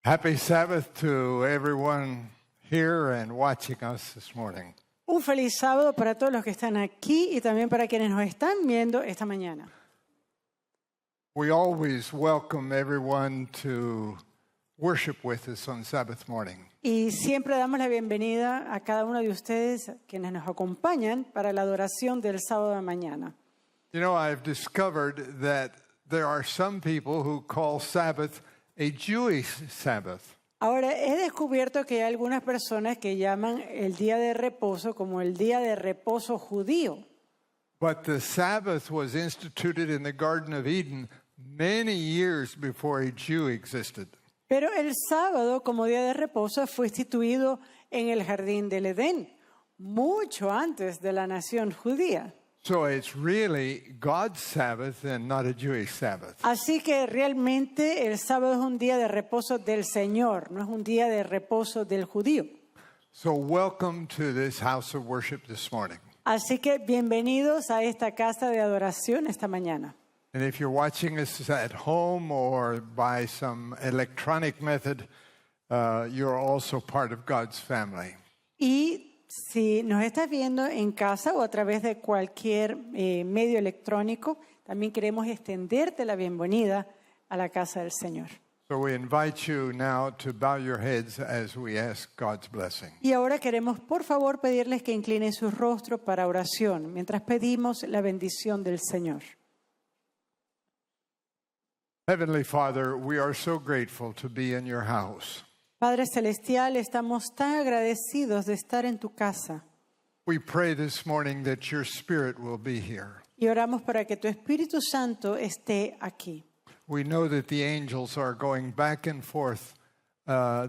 Happy Sabbath to everyone here and watching us this morning. Un feliz sábado para todos los que están aquí y también para quienes nos están viendo esta mañana. We always welcome everyone to worship with us on Sabbath morning. Y siempre damos la bienvenida a cada uno de ustedes quienes nos acompañan para la adoración del sábado de mañana. You know, I've discovered that there are some people who call Sabbath a Jewish Sabbath. Ahora, he descubierto que hay algunas personas que llaman el día de reposo como el día de reposo judío. But the Sabbath was instituted in the Garden of Eden many years before a Jew existed. Pero el sábado como día de reposo fue instituido en el jardín del Edén, mucho antes de la nación judía. So it's really God's Sabbath and not a Jewish Sabbath. Así que realmente el sábado es un día de reposo del Señor, no es un día de reposo del judío. So welcome to this house of worship this morning. Así que bienvenidos a esta casa de adoración esta mañana. And if you're watching us at home or by some electronic method, you're also part of God's family. Y si nos estás viendo en casa o a través de cualquier medio electrónico, también queremos extenderte la bienvenida a la casa del Señor. So we invite you now to bow your heads as we ask God's blessing. Y ahora queremos, por favor, pedirles que inclinen sus rostros para oración, mientras pedimos la bendición del Señor. Heavenly Father, we are so grateful to be in your house. Padre Celestial, estamos tan agradecidos de estar en tu casa. We pray this morning that your Spirit will be here. Y oramos para que tu Espíritu Santo esté aquí. We know that the angels are going back and forth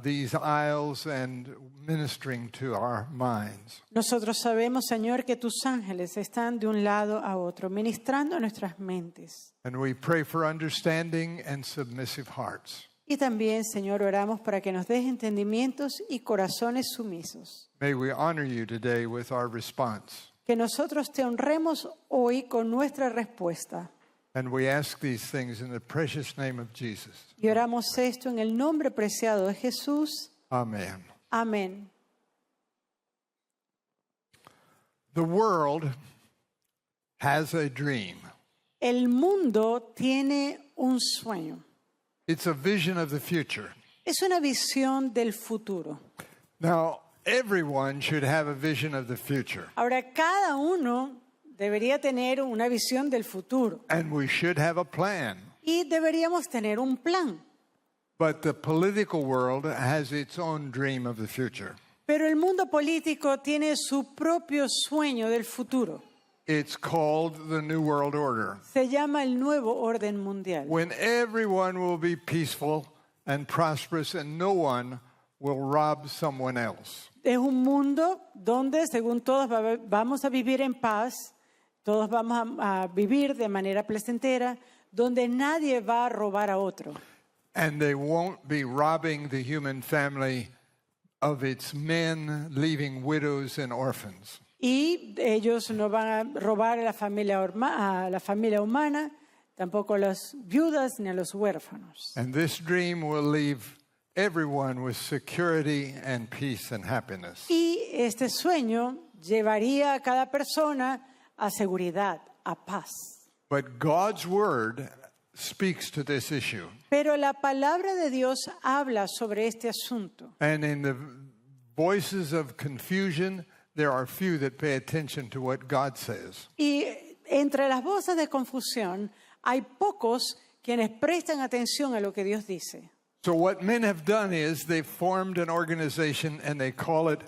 these aisles and ministering to our minds. Nosotros sabemos, Señor, que tus ángeles están de un lado a otro, ministrando a nuestras mentes. And we pray for understanding and submissive hearts. Y también, Señor, oramos para que nos des entendimientos y corazones sumisos. May we honor you today with our response. Que nosotros te honremos hoy con nuestra respuesta. And we ask these things in the precious name of Jesus. Y oramos esto en el nombre preciado de Jesús. Amen. Amén. The world has a dream. El mundo tiene un sueño. It's a vision of the future. Es una visión del futuro. Now, everyone should have a vision of the future. Ahora, cada uno debería tener una visión del futuro. And we should have a plan. Y deberíamos tener un plan. But the political world has its own dream of the future. Pero el mundo político tiene su propio sueño del futuro. It's called the New World Order, Se llama el nuevo orden mundial. when everyone will be peaceful and prosperous and no one will rob someone else. Es un mundo donde, según todos, vamos a vivir en paz, todos vamos a vivir de manera placentera, donde nadie va a robar a otro. And they won't be robbing the human family of its men, leaving widows and orphans. Y ellos no van a robar a la familia humana, tampoco a las viudas ni a los huérfanos. And this dream will leave everyone with security and peace and happiness. Y este sueño llevaría a cada persona a seguridad, a paz. But God's word speaks to this issue. Pero la palabra de Dios habla sobre este asunto. And in the voices of confusion, there are few that pay attention to what God says. Y entre las voces de confusión hay pocos quienes prestan atención a lo que Dios dice. So what men have done is they've formed an organization and they call it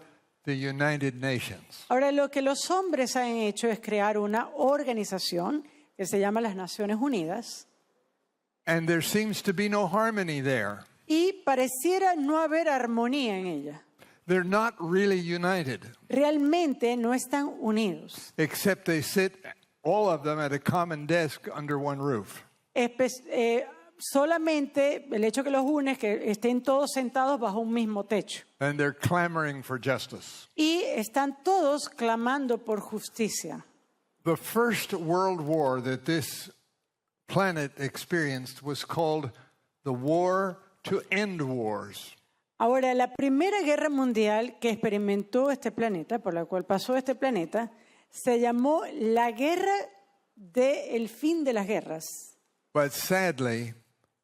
the United Nations. Ahora, lo que los hombres han hecho es crear una organización que se llama las Naciones Unidas. And there seems to be no harmony there. Y pareciera no haber armonía en ella. They're not really united, Realmente no están unidos. except they sit, all of them, at a common desk under one roof. Solamente el hecho que los une es que estén todos sentados bajo un mismo techo. And they're clamoring for justice. Y están todos clamando por justicia. The first world war that this planet experienced was called the War to end wars. Ahora, la primera guerra mundial que experimentó este planeta, por la cual pasó este planeta, se llamó la guerra del fin de las guerras. But sadly,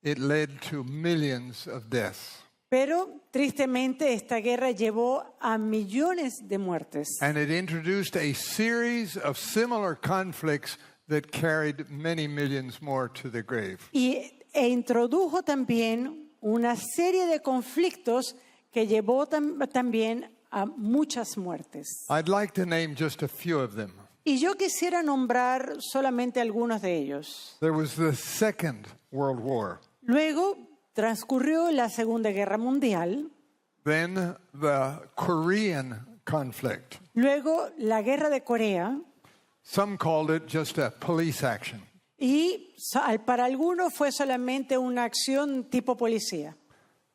it led to millions of deaths. Pero tristemente esta guerra llevó a millones de muertes. And it introduced a series of similar conflicts that carried many millions more to the grave. E introdujo también una serie de conflictos que llevó también a muchas muertes. I'd like to name just a few of them. Y yo quisiera nombrar solamente algunos de ellos. There was the Second World War, Luego transcurrió la Segunda Guerra Mundial, then the Korean conflict. luego la Guerra de Corea, Some called it just a police action. y para algunos fue solamente una acción tipo policía.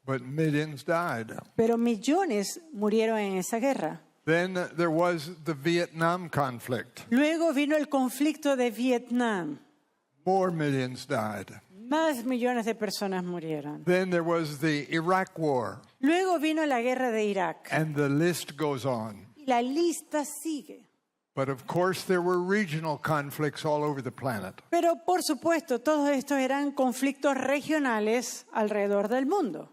But millions died. Pero millones murieron en esa guerra. Then there was the Vietnam conflict. Luego vino el conflicto de Vietnam. More millions died. Más millones de personas murieron. Then there was the Iraq War, Luego vino la guerra de Irak. and the list goes on. Y la lista sigue. But of course, there were regional conflicts all over the planet. Pero por supuesto, todos estos eran conflictos regionales alrededor del mundo.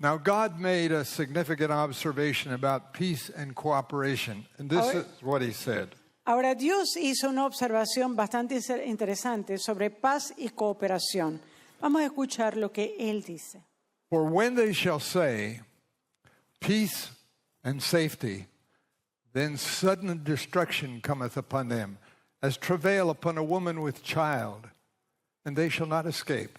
Now, God made a significant observation about peace and cooperation, and this is what he said. Ahora, Dios hizo una observación bastante interesante sobre paz y cooperación. Vamos a escuchar lo que Él dice. For when they shall say, peace and safety, then sudden destruction cometh upon them, as travail upon a woman with child, and they shall not escape.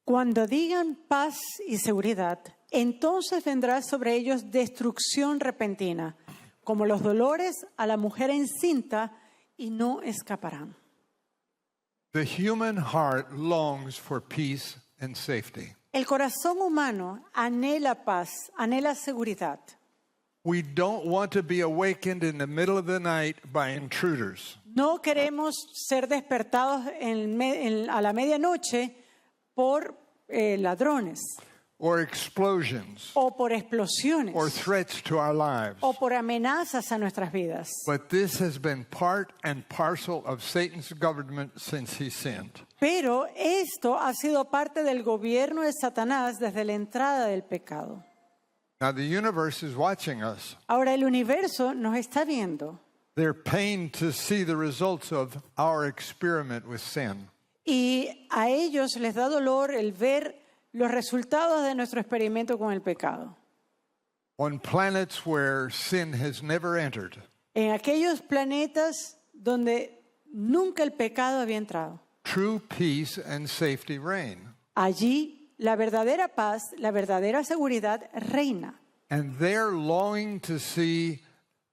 Cuando digan paz y seguridad, entonces vendrá sobre ellos destrucción repentina, como los dolores a la mujer encinta, y no escaparán. The human heart longs for peace and safety. El corazón humano anhela paz, anhela seguridad. We don't want to be awakened in the middle of the night by intruders. No queremos ser despertados a la medianoche por ladrones Or explosions, o por explosiones or threats to our lives. o por amenazas a nuestras vidas. But this has been part and parcel of Satan's government since he sinned. Pero esto ha sido parte del gobierno de Satanás desde la entrada del pecado. Now the universe is watching us. Ahora el universo nos está viendo They're pained to see the results of our experiment with sin. y a ellos les da dolor el ver los resultados de nuestro experimento con el pecado. On planets where sin has never entered, En aquellos planetas donde nunca el pecado había entrado. true peace and safety reign. Allí la verdadera paz, la verdadera seguridad reina. And they're longing to see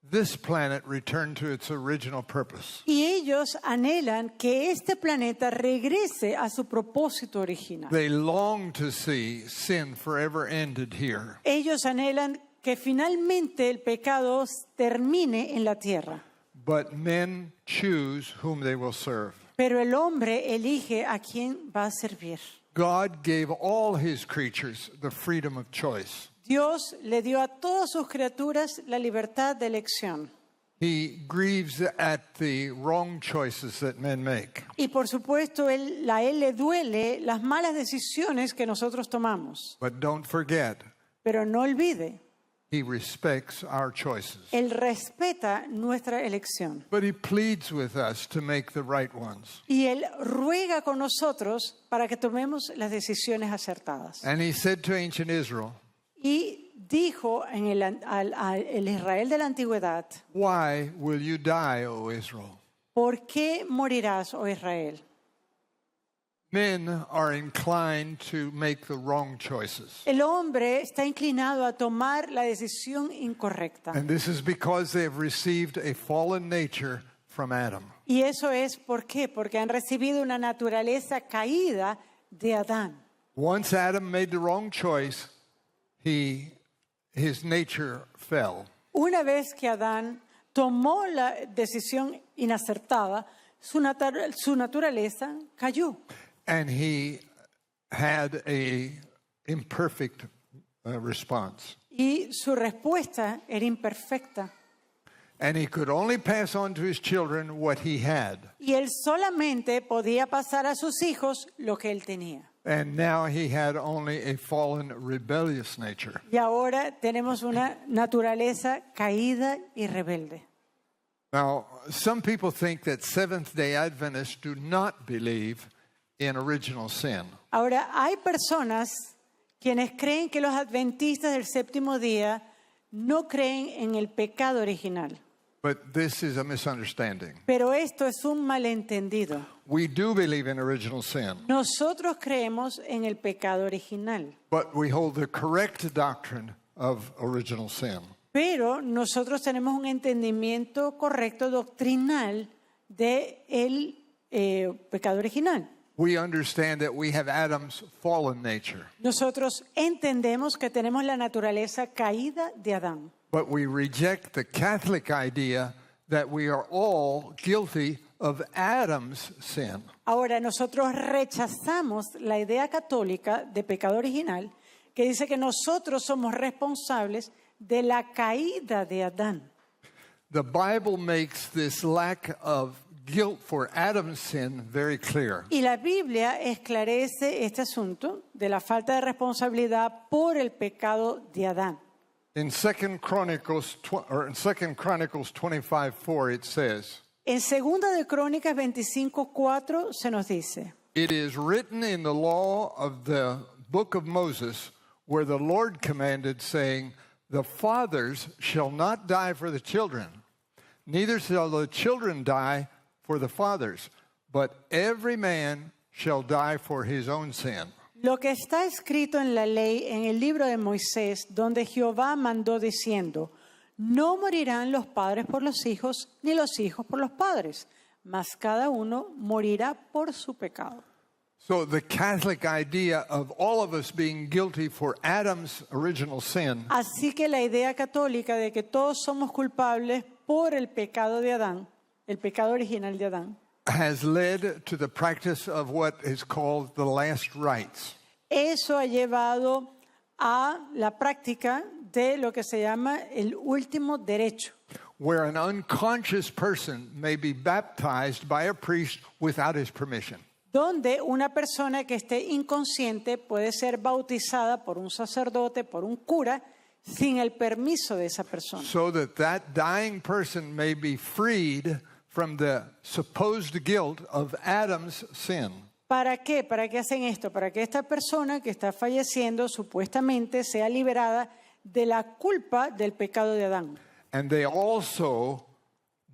this planet return to its original purpose. Y ellos anhelan que este planeta regrese a su propósito original. They long to see sin forever ended here. Ellos anhelan que finalmente el pecado termine en la tierra. But men choose whom they will serve. Pero el hombre elige a quién va a servir. God gave all his creatures the freedom of choice. Dios le dio a todas sus criaturas la libertad de elección. He grieves at the wrong choices that men make. Y por supuesto, a él le duele las malas decisiones que nosotros tomamos. But don't forget, Pero no olvide, he respects our choices. Él respeta nuestra elección. But he pleads with us to make the right ones. Y Él ruega con nosotros para que tomemos las decisiones acertadas. And he said to ancient Israel, Y dijo en el Israel de la antigüedad, why will you die, O Israel? ¿por qué morirás, oh Israel? Men are inclined to make the wrong choices. El hombre está inclinado a tomar la decisión incorrecta. And this is because they have received a fallen nature from Adam. Y eso es ¿por qué? Porque han recibido una naturaleza caída de Adán. Once Adam made the wrong choice, his nature fell. Una vez que Adán tomó la decisión inacertada, su naturaleza cayó. And he had a imperfect response. Y su respuesta era imperfecta. And he could only pass on to his children what he had. Y él solamente podía pasar a sus hijos lo que él tenía. And now he had only a fallen, rebellious nature. Y ahora tenemos una naturaleza caída y rebelde. Now, some people think that Seventh-day Adventists do not believe in original sin. Ahora, hay personas quienes creen que los adventistas del séptimo día no creen en el pecado original. But this is a misunderstanding. Pero esto es un malentendido. We do believe in original sin, Nosotros creemos en el pecado original, but we hold the correct doctrine of original sin. pero nosotros tenemos un entendimiento correcto doctrinal del pecado original. We understand that we have Adam's fallen nature, Nosotros entendemos que tenemos la naturaleza caída de Adán, but we reject the Catholic idea that we are all guilty of Adam's sin. Ahora, nosotros rechazamos la idea católica de pecado original que dice que nosotros somos responsables de la caída de Adán. The Bible makes this lack of guilt for Adam's sin very clear. Y la Biblia esclarece este asunto de la falta de responsabilidad por el pecado de Adán. In 2 Chronicles 25:4 it says, En 2 de Crónicas 25:4 se nos dice: "It is written in the law of the book of Moses where the Lord commanded, saying, the fathers shall not die for the children, neither shall the children die for the fathers, but every man shall die for his own sin." Lo que está escrito en la ley en el libro de Moisés, donde Jehová mandó diciendo: no morirán los padres por los hijos, ni los hijos por los padres, mas cada uno morirá por su pecado. So the Catholic idea of all of us being guilty for Adam's original sin Así que la idea católica de que todos somos culpables por el pecado de Adán, el pecado original de Adán, has led to the practice of what is called the last rites. eso ha llevado a la práctica de lo que se llama el último derecho, Where an unconscious person may be baptized by a priest without his permission. donde una persona que esté inconsciente puede ser bautizada por un sacerdote, por un cura, sin el permiso de esa persona. So that dying person may be freed from the supposed guilt of Adam's sin. ¿Para qué? ¿Para qué hacen esto? Para que esta persona que está falleciendo supuestamente sea liberada de la culpa del pecado de Adán. And they also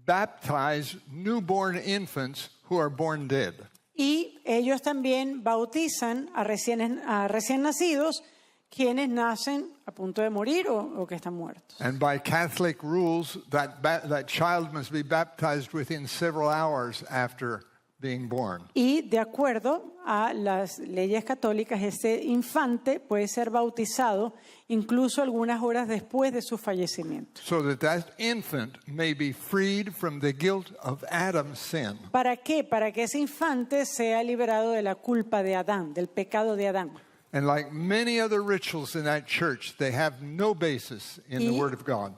baptize newborn infants who are born dead. Y ellos también bautizan a recién nacidos quienes nacen a punto de morir o que están muertos. And by Catholic rules, that child must be baptized within several hours after being born. Y de acuerdo a las leyes católicas, ese infante puede ser bautizado incluso algunas horas después de su fallecimiento. So that infant may be freed from the guilt of Adam's sin. ¿Para qué? Para que ese infante sea liberado de la culpa de Adán, del pecado de Adán. And like many other rituals in that church, they have no basis in the Word of God.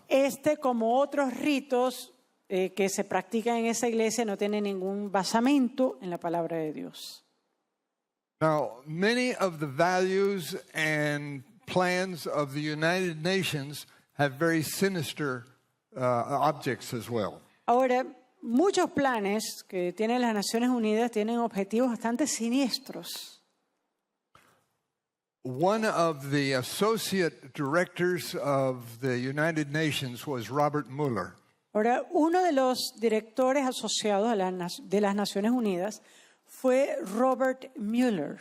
Como otros ritos que se practican en esa iglesia, no tiene ningún basamento en la palabra de Dios. Now, many of the values and plans of the United Nations have very sinister objects as well. Ahora, muchos planes que tienen las Naciones Unidas tienen objetivos bastante siniestros. One of the associate directors of the United Nations was Robert Mueller. Ahora, uno de los directores asociados de las Naciones Unidas fue Robert Mueller.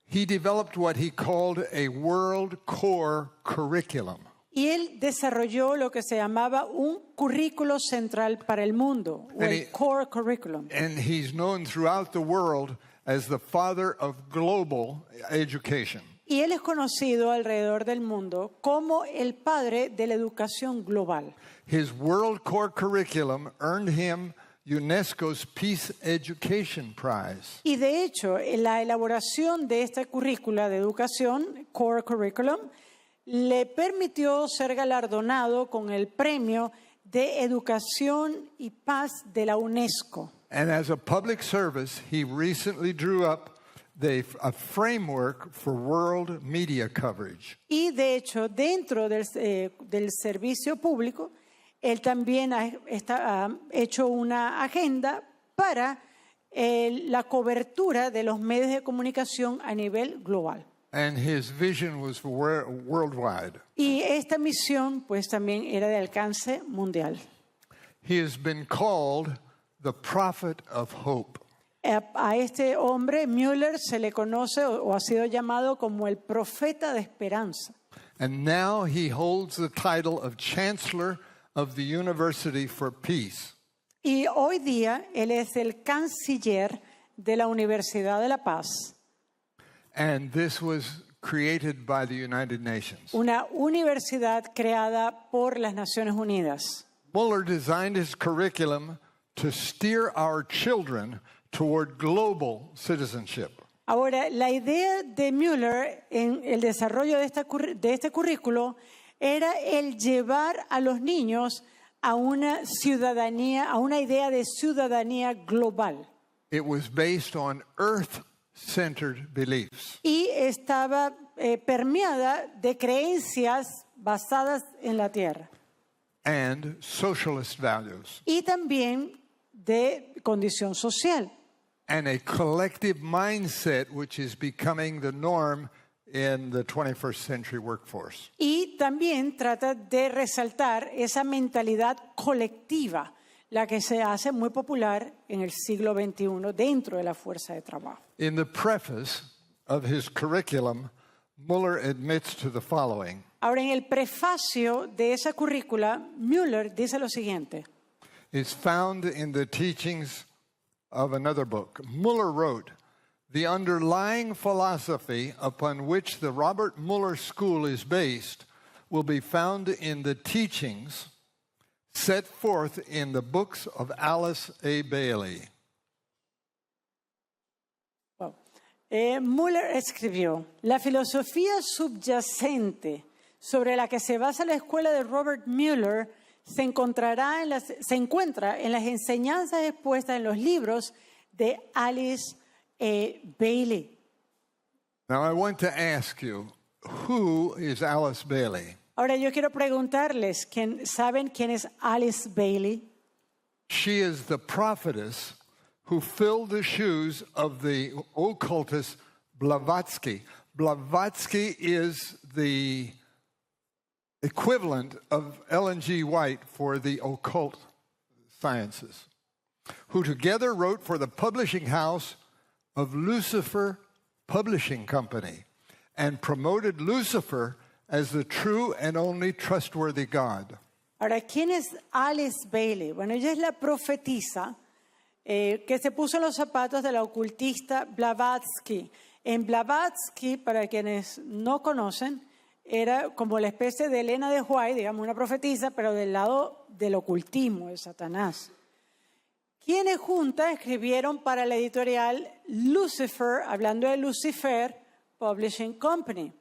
He developed what he called a World Core Curriculum. Y él desarrolló lo que se llamaba un currículo central para el mundo, o el Core Curriculum. And he's known throughout the world as the father of global education. Y él es conocido alrededor del mundo como el padre de la educación global. His World Core Curriculum earned him UNESCO's Peace Education Prize. Y de hecho, en la elaboración de esta currícula de educación, Core Curriculum, le permitió ser galardonado con el premio de Educación y Paz de la UNESCO. And as a public service, he recently drew up a framework for world media coverage. Y de hecho, dentro del servicio público, él también ha hecho una agenda para la cobertura de los medios de comunicación a nivel global. And his vision was worldwide. Y esta misión pues también era de alcance mundial. He has been called the prophet of hope. A este hombre, Mueller, se le conoce o ha sido llamado como el profeta de esperanza. And now he holds the title of Chancellor of the University for Peace. Y hoy día él es el canciller de la Universidad de la Paz, And this was created by the United Nations. una universidad creada por las Naciones Unidas. Mueller designed his curriculum to steer our children toward global citizenship. Ahora, la idea de Mueller en el desarrollo de este currículo era el llevar a los niños a una ciudadanía, a una idea de ciudadanía global. It was based on earth-centered beliefs. Y estaba permeada de creencias basadas en la tierra And socialist values, y también de condición social. and a collective mindset which is becoming the norm in the 21st century workforce. Y también trata de resaltar esa mentalidad colectiva, la que se hace muy popular en el siglo XXI dentro de la fuerza de trabajo. In the preface of his curriculum, Mueller admits to the following. Ahora, en el prefacio de esa currícula, Mueller dice lo siguiente. It's found in the teachings of another book. Mueller wrote, "The underlying philosophy upon which the Robert Mueller School is based will be found in the teachings set forth in the books of Alice A. Bailey." Wow. Mueller escribió, la filosofía subyacente sobre la que se basa la escuela de Robert Mueller se encuentra en las enseñanzas expuestas en los libros de Alice Bailey. Now I want to ask you, who is Alice Bailey? Ahora yo quiero preguntarles, ¿saben quién es Alice Bailey? She is the prophetess who filled the shoes of the occultist Blavatsky. Blavatsky is the equivalent of Ellen G. White for the occult sciences, who together wrote for the publishing house of Lucifer Publishing Company and promoted Lucifer as the true and only trustworthy God. Ahora, ¿quién es Alice Bailey? Bueno, ella es la profetisa que se puso en los zapatos de la ocultista Blavatsky. En Blavatsky, para quienes no conocen, era como la especie de Elena de White, digamos una profetisa, pero del lado del ocultismo, de Satanás. Quienes juntas escribieron para la editorial Lucifer, hablando de Lucifer Publishing Company,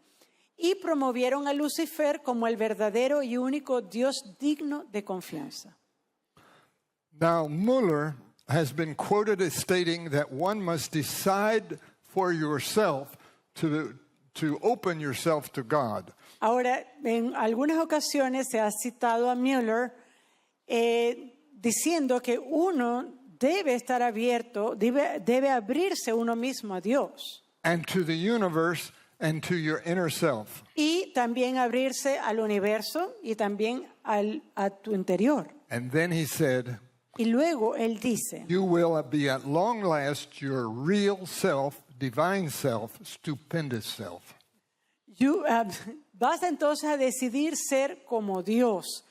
y promovieron a Lucifer como el verdadero y único Dios digno de confianza. Now, Mueller has been quoted as stating that one must decide for yourself to open yourself to God. Ahora, en algunas ocasiones se ha citado a Mueller diciendo que uno debe estar abierto, debe abrirse uno mismo a Dios. And to the universe and to your inner self. Y también abrirse al universo y también a tu interior. And then he said, Y luego él dice, you will be at long last your real self, divine self, stupendous self. Vas entonces a decidir ser como Dios,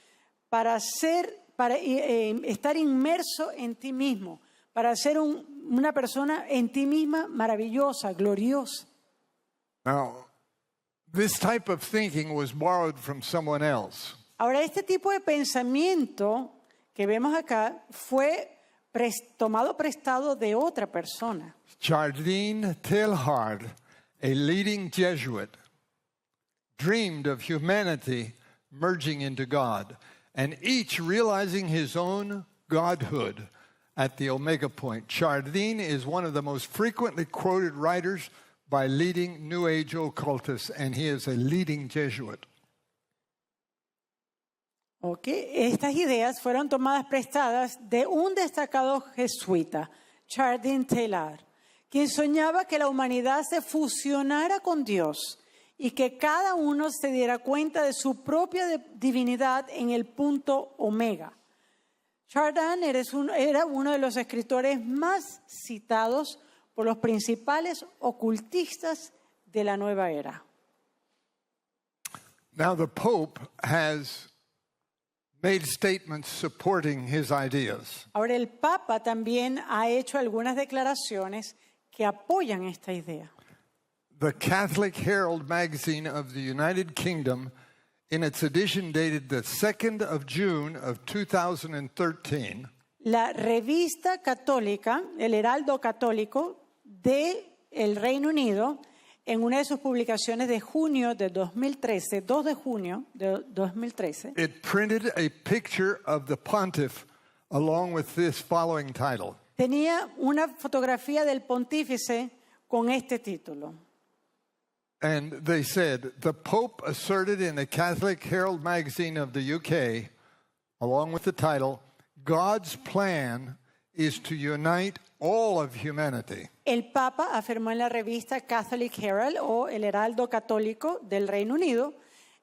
para estar inmerso en ti mismo, para ser una persona en ti misma maravillosa, gloriosa. Now, this type of thinking was borrowed from someone else. Ahora, este tipo de pensamiento que vemos acá fue tomado prestado de otra persona. Jardine Teilhard, a leading Jesuit, dreamed of humanity merging into God, and each realizing his own godhood at the omega point. Jardine is one of the most frequently quoted writers by leading New Age occultists, and he is a leading Jesuit. Estas ideas fueron tomadas prestadas de un destacado jesuita, Jardine Teilhard, quien soñaba que la humanidad se fusionara con Dios y que cada uno se diera cuenta de su propia divinidad en el punto omega. Jardine era uno de los escritores más citados por los principales ocultistas de la nueva era. Now the Pope has made statements supporting his ideas. Ahora el Papa también ha hecho algunas declaraciones que apoyan esta idea. The Catholic Herald magazine of the United Kingdom, in its edition dated the 2nd of June of 2013, La revista católica, el Heraldo Católico de el Reino Unido, en una de sus publicaciones de junio de 2013, 2 de junio de 2013, it printed a picture of the pontiff along with this following title. tenía una fotografía del pontífice con este título. And they said, the Pope asserted in the Catholic Herald magazine of the UK, along with the title, God's plan is to unite all of humanity. El Papa afirmó en la revista Catholic Herald o el Heraldo Católico del Reino Unido,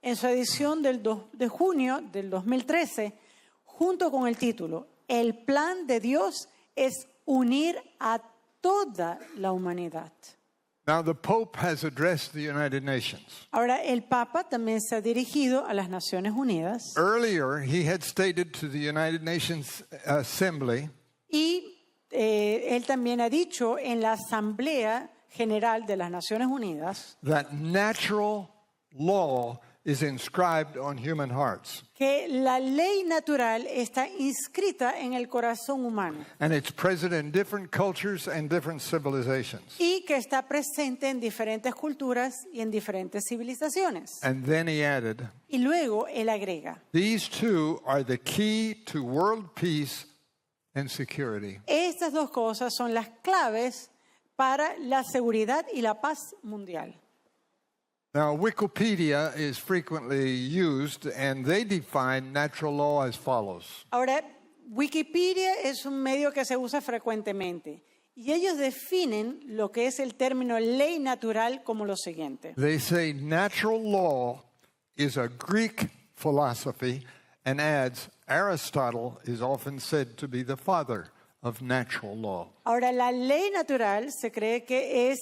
en su edición del 2 de junio del 2013, junto con el título, El plan de Dios es unir a toda la humanidad. Now, the Pope has addressed the United Nations. Ahora, el Papa también se ha dirigido a las Naciones Unidas Earlier, he had stated to the United Nations Assembly y él también ha dicho en la Asamblea General de las Naciones Unidas that natural law is inscribed on human hearts. que la ley natural está inscrita en el corazón humano And it's present in different cultures and different civilizations. y que está presente en diferentes culturas y en diferentes civilizaciones. And then he added, Y luego él agrega, these two are the key to world peace and security. estas dos cosas son las claves para la seguridad y la paz mundial. Now, Wikipedia is frequently used, and they define natural law as follows. Ahora, Wikipedia es un medio que se usa frecuentemente y ellos definen lo que es el término ley natural como lo siguiente. They say natural law is a Greek philosophy and adds Aristotle is often said to be the father of natural law. Ahora, la ley natural se cree que es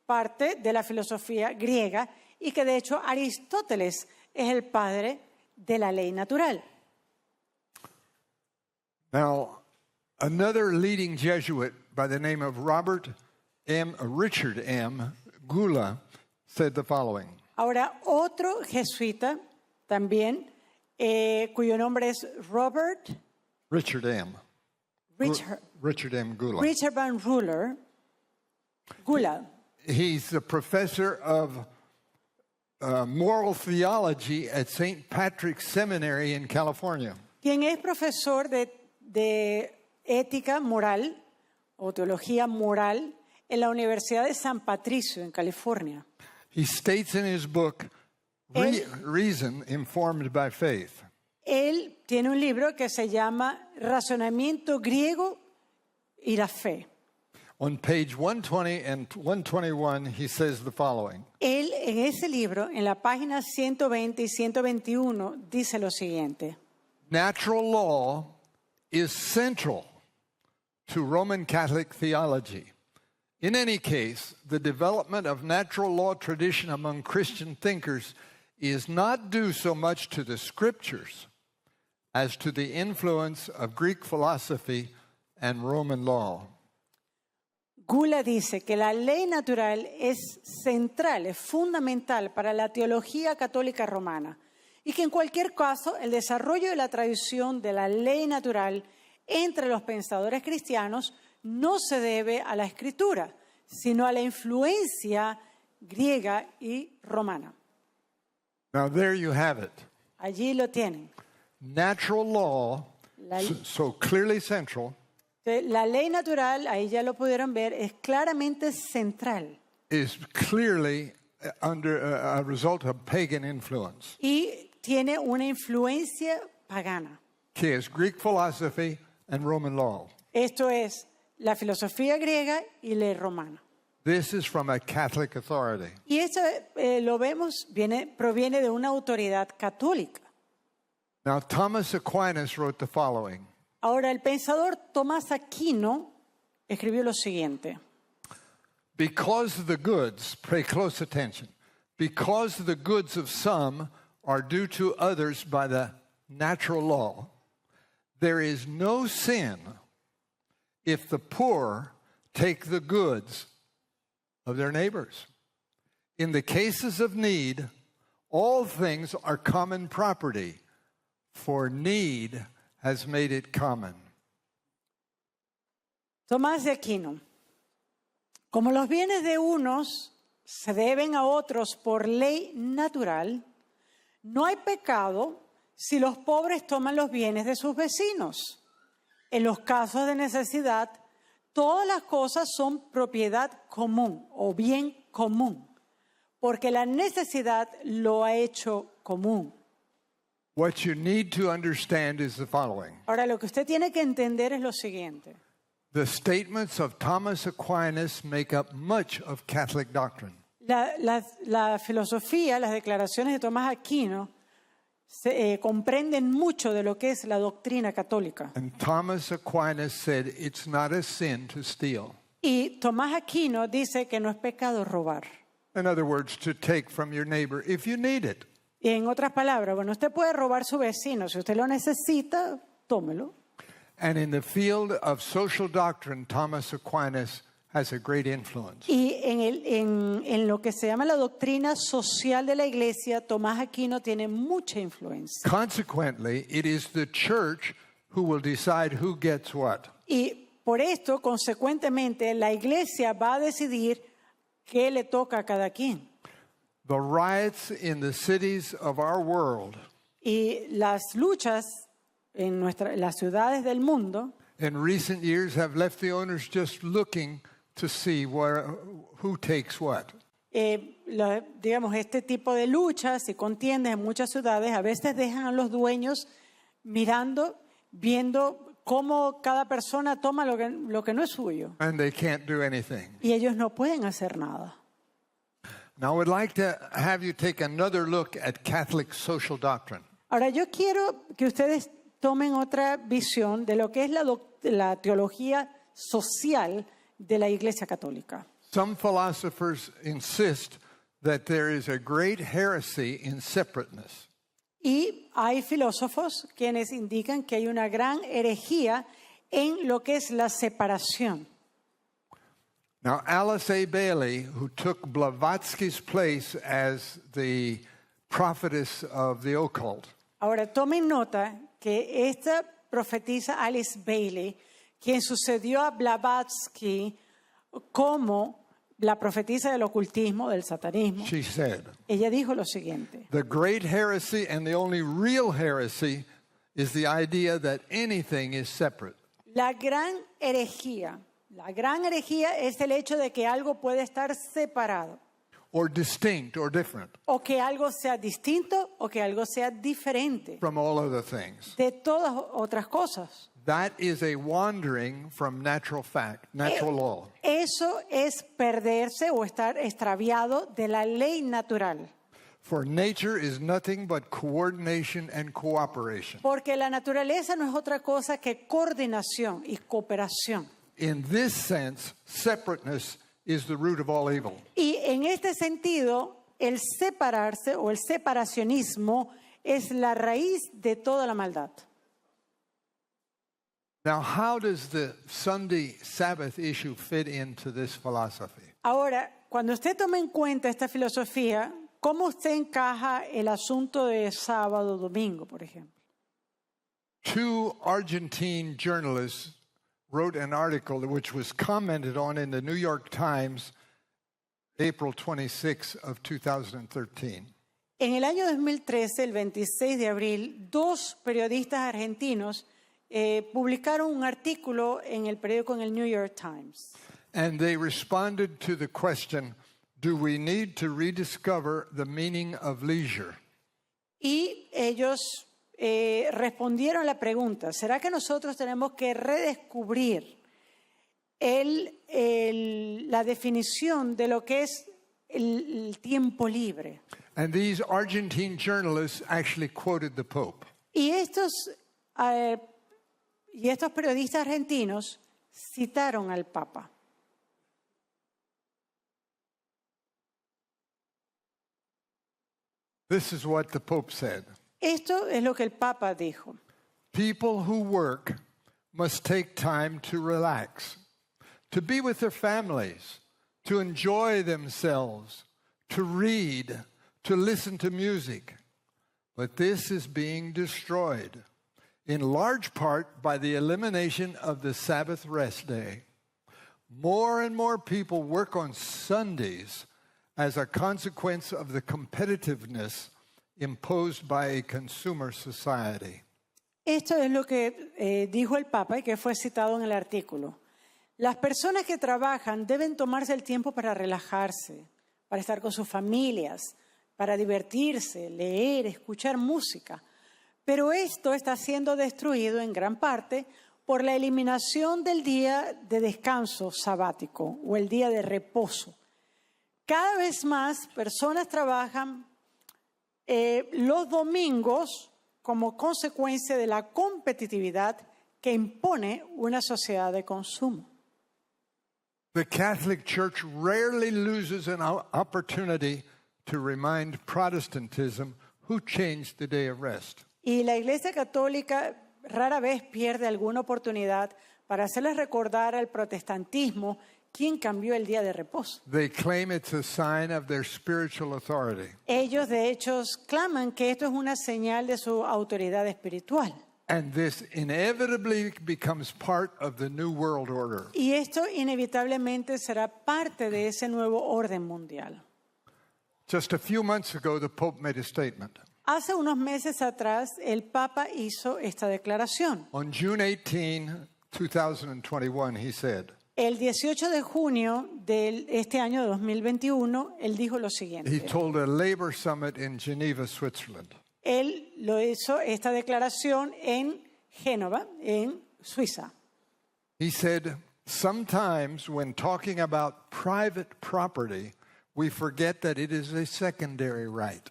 parte de la filosofía griega y que de hecho Aristóteles es el padre de la ley natural. Now, another leading Jesuit by the name of Richard M. Gula said the following. Ahora, otro jesuita también, cuyo nombre es Richard M. Richard M. Gula. Richard Van Gula. He's the professor of moral theology at St. Patrick's Seminary in California. Quien es profesor de ética moral o teología moral en la Universidad de San Patricio en California. He states in his book, Reason Informed by Faith. Él tiene un libro que se llama Razonamiento griego y la fe. On page 120 and 121, he says the following. Él en ese libro, en la página 120 y 121, dice lo siguiente. Natural law is central to Roman Catholic theology. In any case, the development of natural law tradition among Christian thinkers is not due so much to the scriptures as to the influence of Greek philosophy and Roman law. Gula dice que la ley natural es central, es fundamental para la teología católica romana y que en cualquier caso el desarrollo de la tradición de la ley natural entre los pensadores cristianos no se debe a la escritura, sino a la influencia griega y romana. Now, there you have it. Allí lo tienen. Natural law, so clearly central, La ley natural, ahí ya lo pudieron ver, es claramente central is clearly under a result of pagan influence. y tiene una influencia pagana. Que is Greek philosophy and Roman law. Esto es la filosofía griega y la romana. This is from a Catholic authority. Y esto lo vemos, proviene de una autoridad católica. Now, Thomas Aquinas wrote the following. Ahora, el pensador Tomás Aquino escribió lo siguiente. Because the goods, pay close attention, because the goods of some are due to others by the natural law, there is no sin if the poor take the goods of their neighbors. In the cases of need, all things are common property, for need has made it common. Tomás de Aquino. Como los bienes de unos se deben a otros por ley natural, no hay pecado si los pobres toman los bienes de sus vecinos. En los casos de necesidad, todas las cosas son propiedad común o bien común, porque la necesidad lo ha hecho común. What you need to understand is the following. Ahora, lo que usted tiene que entender es lo siguiente. The statements of Thomas Aquinas make up much of Catholic doctrine. La filosofía, las declaraciones de Tomás Aquino comprenden mucho de lo que es la doctrina católica. And Thomas Aquinas said it's not a sin to steal. Y Tomás Aquino dice que no es pecado robar. In other words, to take from your neighbor if you need it. Y en otras palabras, bueno, usted puede robar su vecino. Si usted lo necesita, tómelo. And in the field of social doctrine, Thomas Aquinas has a great influence. Y en lo que se llama la doctrina social de la iglesia, Tomás Aquino tiene mucha influencia. Consequently, it is the church who will decide who gets what. Y por esto, consecuentemente, la iglesia va a decidir qué le toca a cada quien. The riots in the cities of our world Y las luchas en las ciudades del mundo in recent years have left the owners just looking to see who takes what. digamos, este tipo de luchas y contiendas en muchas ciudades a veces dejan a los dueños mirando, viendo cómo cada persona toma lo que no es suyo. And they can't do anything. Y ellos no pueden hacer nada. Now, I would like to have you take another look at Catholic social doctrine. Ahora, yo quiero que ustedes tomen otra visión de lo que es la teología social de la Iglesia Católica. Some philosophers insist that there is a great heresy in separateness. Y hay filósofos quienes indican que hay una gran herejía en lo que es la separación. Now, Alice A. Bailey, who took Blavatsky's place as the prophetess of the occult, Ahora, tomen nota que esta profetisa Alice Bailey, quien sucedió a Blavatsky como la profetisa del ocultismo, del satanismo, she said, ella dijo lo siguiente: the great heresy and the only real heresy is the idea that anything is separate. La gran herejía es el hecho de que algo puede estar separado, Or distinct or different o que algo sea distinto o que algo sea diferente from all other things. de todas otras cosas. That is a wandering from natural fact, natural law. Eso es perderse o estar extraviado de la ley natural. For nature is nothing but coordination and cooperation. Porque la naturaleza no es otra cosa que coordinación y cooperación. In this sense, separateness is the root of all evil. Y en este sentido, el separarse o el separacionismo es la raíz de toda la maldad. Now, how does the Sunday Sabbath issue fit into this philosophy? Ahora, cuando usted toma en cuenta esta filosofía, ¿cómo usted encaja el asunto de sábado, domingo, por ejemplo? two Argentine journalists wrote an article which was commented on in the New York Times, April 26 of 2013. En el año 2013, el 26 de abril, dos periodistas argentinos publicaron un artículo en el periódico en el New York Times. And they responded to the question, do we need to rediscover the meaning of leisure? Y ellos respondieron a la pregunta, ¿será que nosotros tenemos que redescubrir la definición de lo que es el tiempo libre? And these Argentine journalists actually quoted the Pope. Y estos periodistas argentinos citaron al Papa. This is what the Pope said. Esto es lo que el Papa dijo. People who work must take time to relax, to be with their families, to enjoy themselves, to read, to listen to music. But this is being destroyed, in large part by the elimination of the Sabbath rest day. More and more people work on Sundays as a consequence of the competitiveness imposed by a consumer society. Esto es lo que dijo el Papa y que fue citado en el artículo. Las personas que trabajan deben tomarse el tiempo para relajarse, para estar con sus familias, para divertirse, leer, escuchar música. Pero esto está siendo destruido en gran parte por la eliminación del día de descanso sabático o el día de reposo. Cada vez más personas trabajan los domingos como consecuencia de la competitividad que impone una sociedad de consumo. The Catholic Church rarely loses an opportunity to remind Protestantism who changed the day of rest. Y la Iglesia Católica rara vez pierde alguna oportunidad para hacerles recordar al protestantismo quién cambió el día de reposo. They claim it's a sign of their spiritual authority. Ellos, de hecho, claman que esto es una señal de su autoridad espiritual. And this inevitably becomes part of the New World Order. Y esto inevitablemente será parte de ese nuevo orden mundial. Just a few months ago, the Pope made a statement. Hace unos meses atrás, el Papa hizo esta declaración. On June 18, 2021, he said, El 18 de junio de este año 2021, él dijo lo he siguiente. told a labor summit in Geneva, Switzerland. Él lo hizo esta declaración en Génova, en Suiza. He said, sometimes when talking about private property, we forget that it is a secondary right.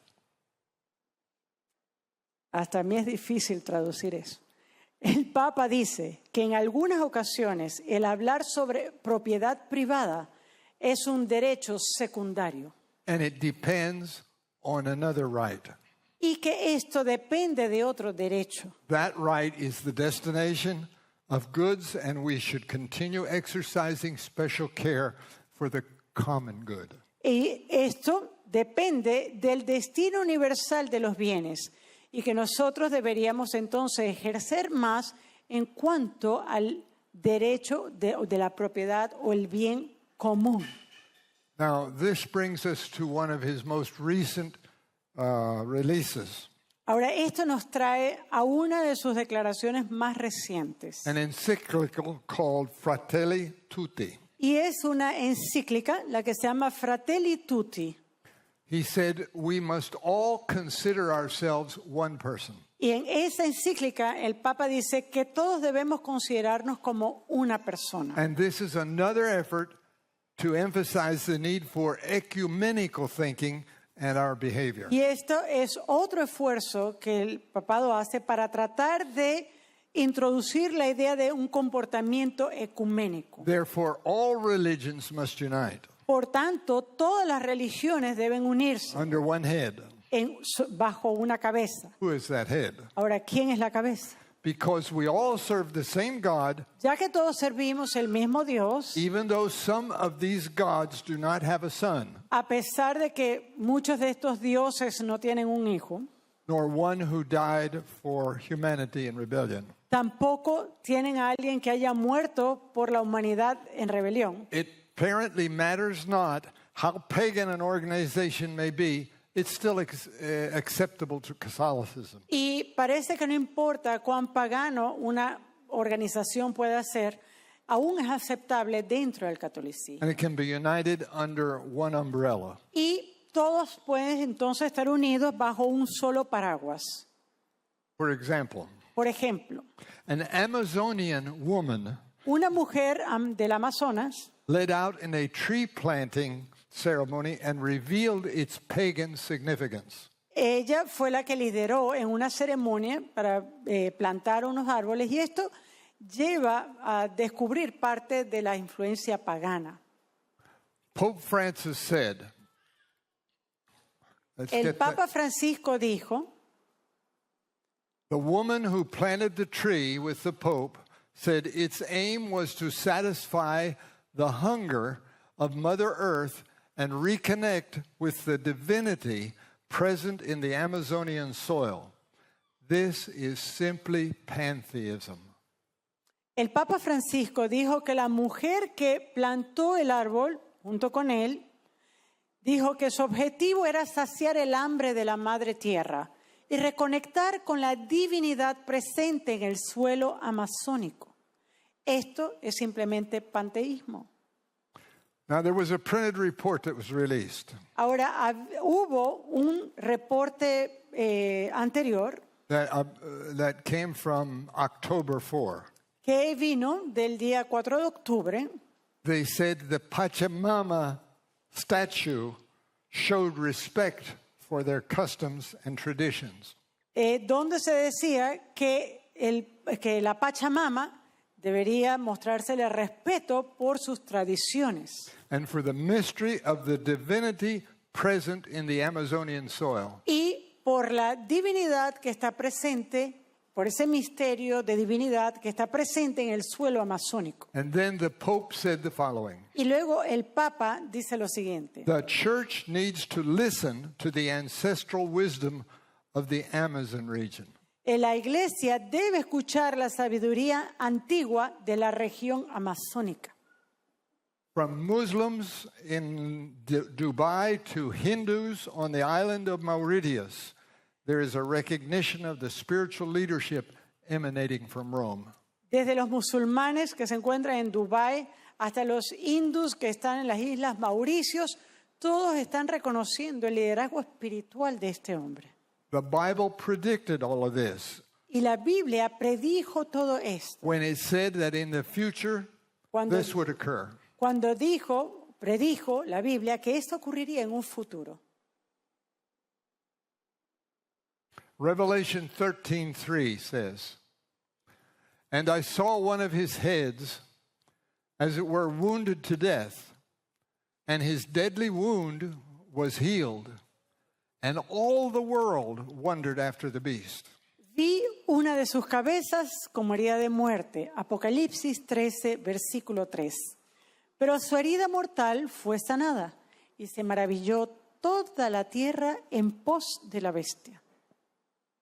Hasta a mí es difícil traducir eso. El Papa dice que en algunas ocasiones el hablar sobre propiedad privada es un derecho secundario And it depends on another right. y que esto depende de otro derecho. That right is the destination of goods, and we should continue exercising special care for the common good. Y esto depende del destino universal de los bienes y que nosotros deberíamos entonces ejercer más en cuanto al derecho de la propiedad o el bien común. Now, this brings us to one of his most recent releases, Ahora, esto nos trae a una de sus declaraciones más recientes. an encyclical called Fratelli Tutti. Y es una encíclica, la que se llama Fratelli Tutti. He said, we must all consider ourselves one person. Y en esa encíclica el Papa dice que todos debemos considerarnos como una persona. And this is another effort to emphasize the need for ecumenical thinking and our behavior. Y esto es otro esfuerzo que el papado hace para tratar de introducir la idea de un comportamiento ecuménico. Therefore, all religions must unite Por tanto, todas las religiones deben unirse under one head. bajo una cabeza. Who is that head? Ahora, ¿quién es la cabeza? Because we all serve the same God, Ya que todos servimos el mismo Dios, even though some of these gods do not have a son. a pesar de que muchos de estos dioses no tienen un hijo, nor one who died for humanity in rebellion. Tampoco tienen a alguien que haya muerto por la humanidad en rebelión. It apparently matters not how pagan an organization may be, it's still acceptable to Catholicism. Y parece que no importa cuán pagano una organización pueda ser, aún es aceptable dentro del catolicismo. And it can be united under one umbrella. Y todos pueden entonces estar unidos bajo un solo paraguas. For example, Por ejemplo, an Amazonian woman una mujer del Amazonas led out in a tree planting ceremony and revealed its pagan significance. ella fue la que lideró en una ceremonia para plantar unos árboles y esto lleva a descubrir parte de la influencia pagana. Pope Francis said, let's El get Papa that. Francisco dijo, The woman who planted the tree with the Pope said its aim was to satisfy the hunger of Mother Earth and reconnect with the divinity present in the Amazonian soil. This is simply pantheism. el Papa Francisco dijo que la mujer que plantó el árbol junto con él, dijo que su objetivo era saciar el hambre de la Madre Tierra y reconectar con la divinidad presente en el suelo amazónico. Esto es simplemente panteísmo. Now, there was a printed report that was released Ahora, hubo un reporte anterior that came from October 4. que vino del día 4 de octubre. They said the Pachamama statue showed respect for their customs and traditions. Donde se decía que la Pachamama debería mostrársele respeto por sus tradiciones And for the mystery of the divinity present in the Amazonian soil. y por la divinidad que está presente, por ese misterio de divinidad que está presente en el suelo amazónico. And then the Pope said the following: Y luego el Papa dice lo siguiente: the church needs to listen to the ancestral wisdom of the Amazon region. La iglesia debe escuchar la sabiduría antigua de la región amazónica. From Muslims in Dubai to Hindus on the island of Mauritius, there is a recognition of the spiritual leadership emanating from Rome. Desde los musulmanes que se encuentran en Dubái hasta los hindús que están en las Islas Mauricios, todos están reconociendo el liderazgo espiritual de este hombre. The Bible predicted all of this Y la Biblia predijo todo esto. when it said that in the future Cuando, this would occur. cuando predijo la Biblia que esto ocurriría en un futuro. Revelation 13:3 says, "And I saw one of his heads, as it were, wounded to death, and his deadly wound was healed, and all the world wondered after the beast." Vi una de sus cabezas como herida de muerte. Apocalipsis 13, versículo 3. Pero su herida mortal fue sanada y se maravilló toda la tierra en pos de la bestia.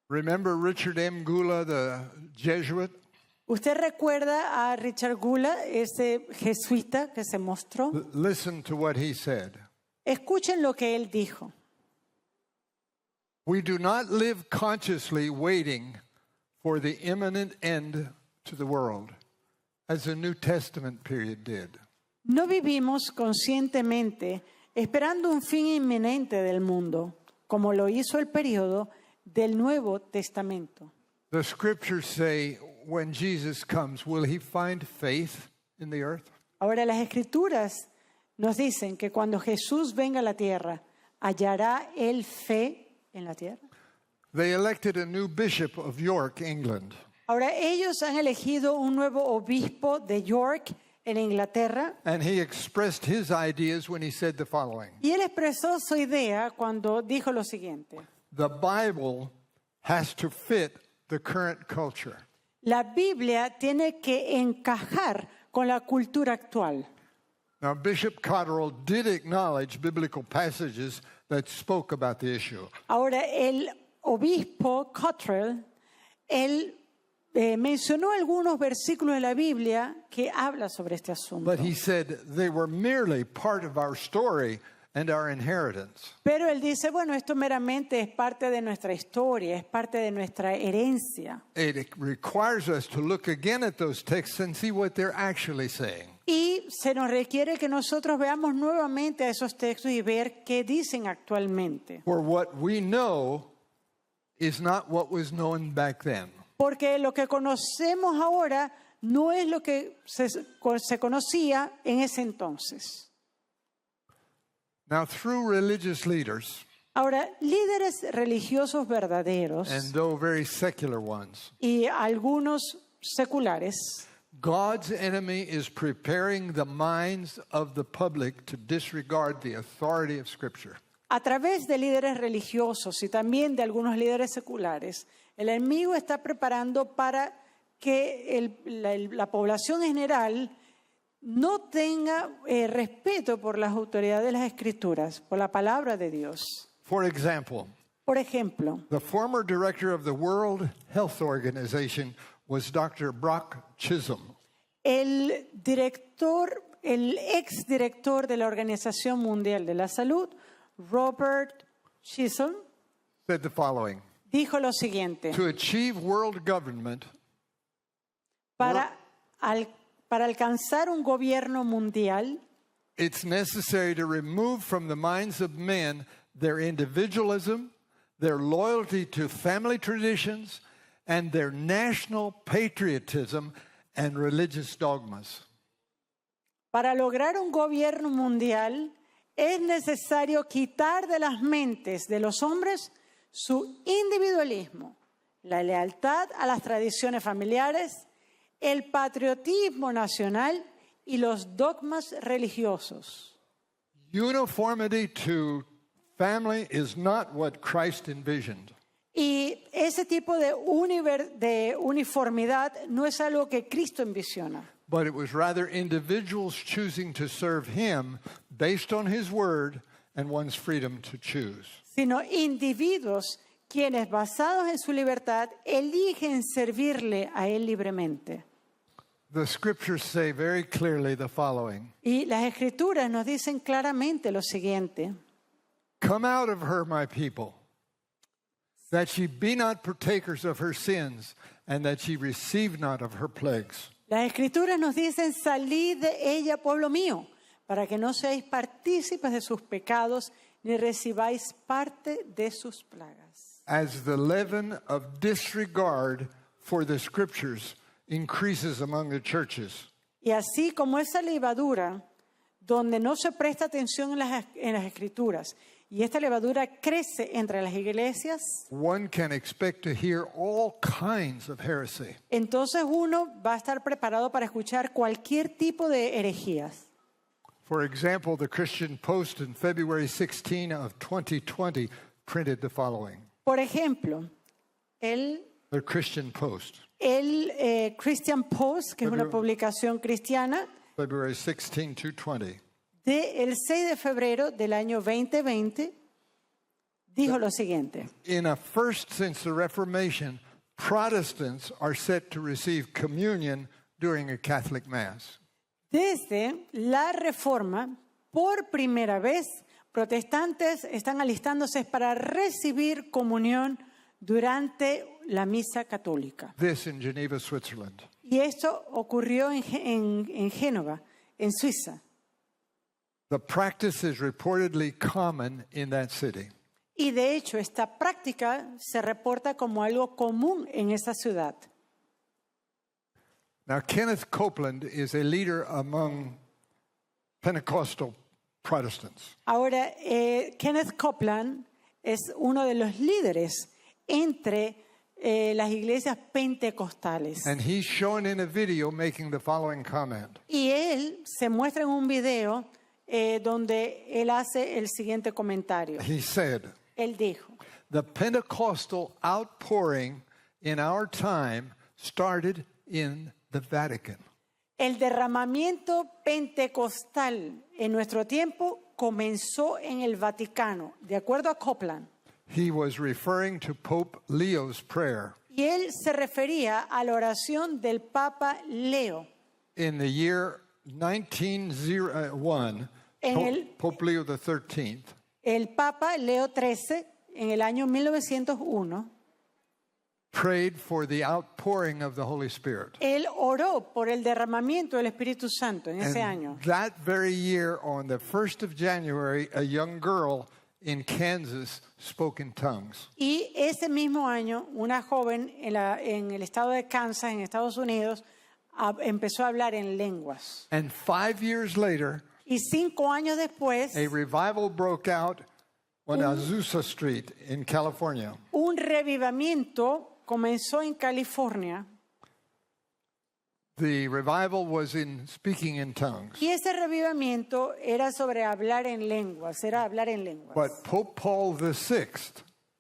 Remember Richard M. Gula, the Jesuit? ¿Usted recuerda a Richard Gula, ese jesuita que se mostró? Listen to what he said. Escuchen lo que él dijo. We do not live consciously waiting for the imminent end to the world, as the New Testament period did. No vivimos conscientemente esperando un fin inminente del mundo, como lo hizo el periodo del Nuevo Testamento. The scriptures say, when Jesus comes, will he find faith in the earth? Ahora, las Escrituras nos dicen que cuando Jesús venga a la tierra, ¿hallará él fe en la tierra? They elected a new bishop of York, England. Ahora, ellos han elegido un nuevo obispo de York, en Inglaterra, And he expressed his ideas when he said the following: y él expresó su idea cuando dijo lo siguiente: the Bible has to fit the current culture. la Biblia tiene que encajar con la cultura actual. Now, Bishop Cotterill did acknowledge biblical passages that spoke about the issue. Ahora, el obispo Cottrell, él mencionó algunos versículos de la Biblia que habla sobre este asunto. But he said they were merely part of our story and our inheritance. Pero él dice, bueno, esto meramente es parte de nuestra historia, es parte de nuestra herencia. It requires us to look again at those texts and see what they're actually saying. Y se nos requiere que nosotros veamos nuevamente a esos textos y ver qué dicen actualmente. For what we know is not what was known back then. Porque lo que conocemos ahora no es lo que se conocía en ese entonces. Now, through religious leaders, Ahora, líderes religiosos verdaderos and though very secular ones, y algunos seculares, God's enemy is preparing the minds of the public to disregard the authority of Scripture. a través de líderes religiosos y también de algunos líderes seculares, el enemigo está preparando para que la población en general no tenga respeto por las autoridades de las Escrituras, por la palabra de Dios. For example, Por ejemplo, the former director of the World Health Organization was Dr. Brock Chisholm. el exdirector de la Organización Mundial de la Salud, Robert Chisholm, Said the following: dijo lo siguiente: to achieve world government, para alcanzar un gobierno mundial, it's necessary to remove from the minds of men their individualism, their loyalty to family traditions, and their national patriotism and religious dogmas. para lograr un gobierno mundial es necesario quitar de las mentes de los hombres su individualismo, la lealtad a las tradiciones familiares, el patriotismo nacional y los dogmas religiosos. Uniformity to family is not what Christ envisioned. Y ese tipo de uniformidad no es algo que Cristo envisiona, But it was rather individuals choosing to serve Him based on His Word and one's freedom to choose. sino individuos quienes, basados en su libertad, eligen servirle a Él libremente. The Scriptures say very clearly the following: Y las Escrituras nos dicen claramente lo siguiente: come out of her, my people, that ye be not partakers of her sins, and that ye receive not of her plagues. las Escrituras nos dicen, salid de ella, pueblo mío, para que no seáis partícipes de sus pecados, ni recibáis parte de sus plagas. As the leaven of disregard for the Scriptures increases among the churches, Y así como esa levadura, donde no se presta atención en las Escrituras, y esta levadura crece entre las iglesias, one can expect to hear all kinds of heresy. entonces uno va a estar preparado para escuchar cualquier tipo de herejías. For example, the Christian Post in February 16 of 2020 printed the following. Por ejemplo, the The Christian Post, Christian Post, que es una publicación cristiana, February 16, 2020. del 6 de febrero del año 2020, dijo lo siguiente: In a first since the Reformation, Protestants are set to receive communion during a Catholic Mass. desde la Reforma, por primera vez, protestantes están alistándose para recibir comunión durante la misa católica. This in Geneva, Switzerland. Y esto ocurrió en Génova, en Suiza. The practice is reportedly common in that city. Y de hecho, esta práctica se reporta como algo común en esa ciudad. Now, Kenneth Copeland is a leader among Pentecostal Protestants. Ahora, Kenneth Copeland es uno de los líderes entre las iglesias pentecostales. And he's shown in a video making the following comment. Y él se muestra en un video donde él hace el siguiente comentario. He said, Él dijo: the Pentecostal outpouring in our time started in the Vatican. el derramamiento pentecostal en nuestro tiempo comenzó en el Vaticano, de acuerdo a Copeland. he was referring to Pope Leo's prayer. Y él se refería a la oración del Papa Leo. In the year 1901, Pope Leo XIII El Papa Leo XIII, en el año 1901, prayed for the outpouring of the Holy Spirit. él oró por el derramamiento del Espíritu Santo en ese año. And that very year, on the 1st of January, a young girl in Kansas spoke in tongues. Y ese mismo año, una joven en el estado de Kansas, en Estados Unidos, empezó a hablar en lenguas. And 5 years later, Y 5 años después, a revival broke out on Azusa Street in California. un revivamiento comenzó en California. The revival was in speaking in tongues. Y ese revivamiento era sobre hablar en lenguas, era hablar en lenguas. But Pope Paul VI,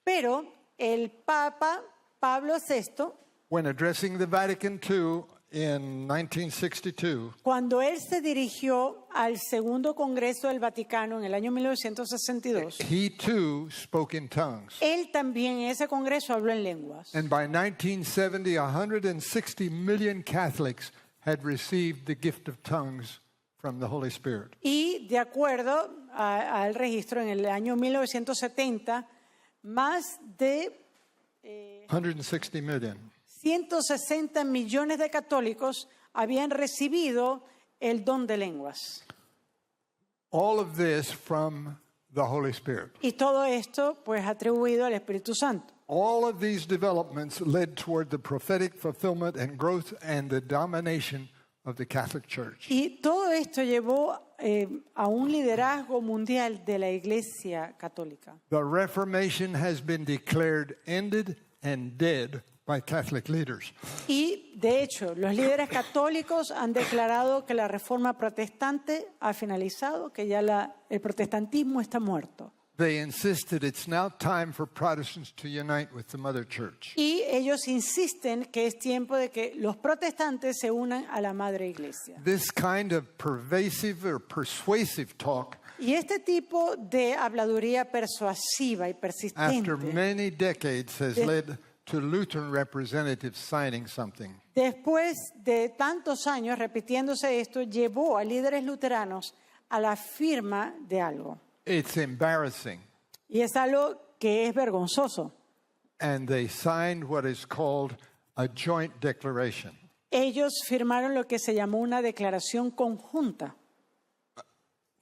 Pero el Papa Pablo VI, when addressing the Vatican II in 1962, cuando él se dirigió al Segundo Congreso del Vaticano en el año 1962, he too spoke in tongues. él también en ese congreso habló en lenguas. And by 1970, 160 million Catholics had received the gift of tongues from the Holy Spirit. Y de acuerdo al registro, en el año 1970, más de 160 million. 160 millones de católicos habían recibido el don de lenguas. All of this from the Holy Spirit. Y todo esto, pues, atribuido al Espíritu Santo. All of these developments led toward the prophetic fulfillment and growth and the domination of the Catholic Church. Y todo esto llevó a un liderazgo mundial de la Iglesia Católica. The Reformation has been declared ended and dead by Catholic leaders. Y, de hecho, los líderes católicos han declarado que la reforma protestante ha finalizado, que ya el protestantismo está muerto. They insisted it's now time for Protestants to unite with the Mother Church. Y ellos insisten que es tiempo de que los protestantes se unan a la Madre Iglesia. This kind of pervasive or persuasive talk, Y este tipo de habladuría persuasiva y persistente, after many decades, has led to Lutheran representatives signing something. después de tantos años repitiéndose esto, llevó a líderes luteranos a la firma de algo. It's embarrassing. Y es algo que es vergonzoso. And they signed what is called a joint declaration. Ellos firmaron lo que se llamó una declaración conjunta,